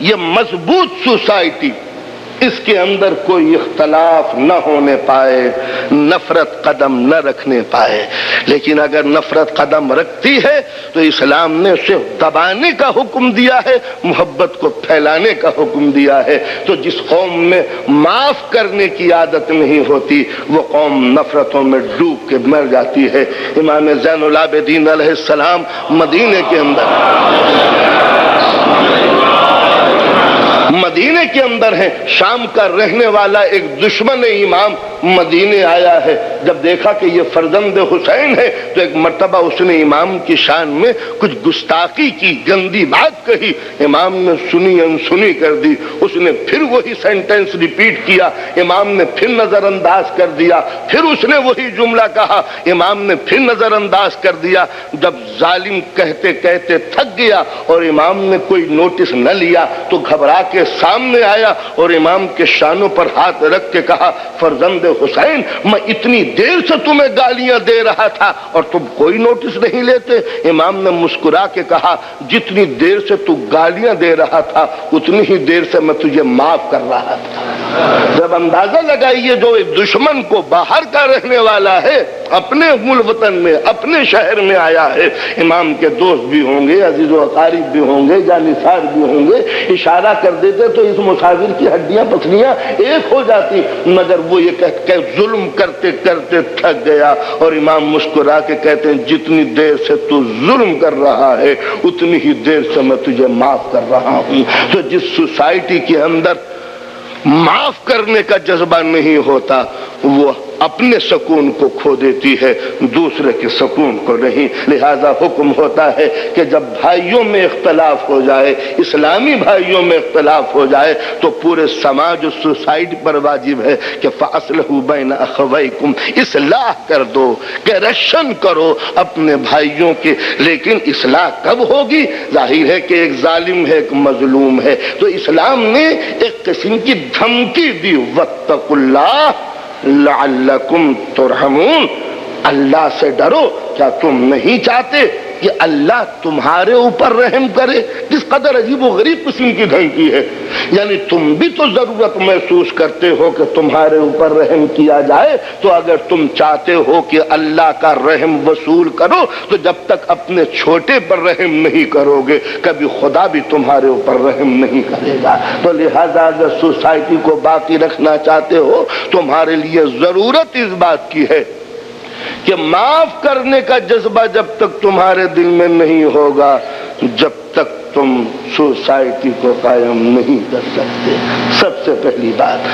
یہ مضبوط سوسائٹی، اس کے اندر کوئی اختلاف نہ ہونے پائے، نفرت قدم نہ رکھنے پائے۔ لیکن اگر نفرت قدم رکھتی ہے تو اسلام نے اسے دبانے کا حکم دیا ہے، محبت کو پھیلانے کا حکم دیا ہے۔ تو جس قوم میں معاف کرنے کی عادت نہیں ہوتی وہ قوم نفرتوں میں ڈوب کے مر جاتی ہے۔ امام زین العابدین علیہ السلام مدینے کے اندر ہیں، شام کا رہنے والا ایک دشمن امام مدینے آیا ہے۔ جب دیکھا کہ یہ فرزند حسین ہے تو ایک مرتبہ اس نے امام کی شان میں کچھ گستاخی کی، گندی بات کہی، امام نے سنی انسنی کر دی۔ اس نے پھر وہی سینٹنس ریپیٹ کیا، امام نے پھر نظر انداز کر دیا، پھر اس نے وہی جملہ کہا، امام نے پھر نظر انداز کر دیا۔ جب ظالم کہتے کہتے تھک گیا اور امام نے کوئی نوٹس نہ لیا تو گھبرا کے سامنے آیا اور امام کے شانوں پر ہاتھ رکھ کے کہا، فرزند حسین، میں اتنی دیر سے تمہیں گالیاں دے رہا تھا اور تم کوئی نوٹس نہیں لیتے۔ امام نے مسکرا کے کہا، جتنی دیر سے تو گالیاں دے رہا تھا اتنی ہی دیر سے میں تجھے معاف کر رہا تھا۔ جب اندازہ لگائیے جو ایک دشمن کو باہر کا رہنے والا ہے اپنے مول وطن میں، اپنے شہر میں آیا ہے، امام کے دوست بھی ہوں گے، عزیز و اقارب بھی ہوں گے، جانثار بھی ہوں گے، اشارہ کر دیتے تو اس مسافر کی ہڈیاں پسلیاں ایک ہو جاتی، مگر وہ یہ کہ ظلم کرتے کرتے تھک گیا اور امام مسکرا کے کہتے ہیں، جتنی دیر سے تو ظلم کر رہا ہے اتنی ہی دیر سے میں تجھے معاف کر رہا ہوں۔ تو جس سوسائٹی کے اندر معاف کرنے کا جذبہ نہیں ہوتا وہ اپنے سکون کو کھو دیتی ہے، دوسرے کے سکون کو نہیں۔ لہذا حکم ہوتا ہے کہ جب بھائیوں میں اختلاف ہو جائے، اسلامی بھائیوں میں اختلاف ہو جائے تو پورے سماج و سوسائٹی پر واجب ہے کہ فَأَصْلِحُوا بَيْنَ أَخَوَيْكُمْ، اصلاح کر دو، کریکشن کرو اپنے بھائیوں کے۔ لیکن اصلاح کب ہوگی؟ ظاہر ہے کہ ایک ظالم ہے، ایک مظلوم ہے، تو اسلام نے ایک قسم کی دھمکی دی، وَاتَّقُوا اللَّهَ لعلکم ترحمون، اللہ سے ڈرو، کیا تم نہیں چاہتے کہ اللہ تمہارے اوپر رحم کرے؟ کس قدر عجیب و غریب قسم کی دھمکی ہے، یعنی تم بھی تو ضرورت محسوس کرتے ہو کہ تمہارے اوپر رحم کیا جائے، تو اگر تم چاہتے ہو کہ اللہ کا رحم وصول کرو تو جب تک اپنے چھوٹے پر رحم نہیں کرو گے کبھی خدا بھی تمہارے اوپر رحم نہیں کرے گا۔ تو لہذا اگر سوسائٹی کو باقی رکھنا چاہتے ہو تمہارے لیے ضرورت اس بات کی ہے کہ معاف کرنے کا جذبہ جب تک تمہارے دل میں نہیں ہوگا جب تک تم سوسائٹی کو قائم نہیں کر سکتے۔ سب سے پہلی بات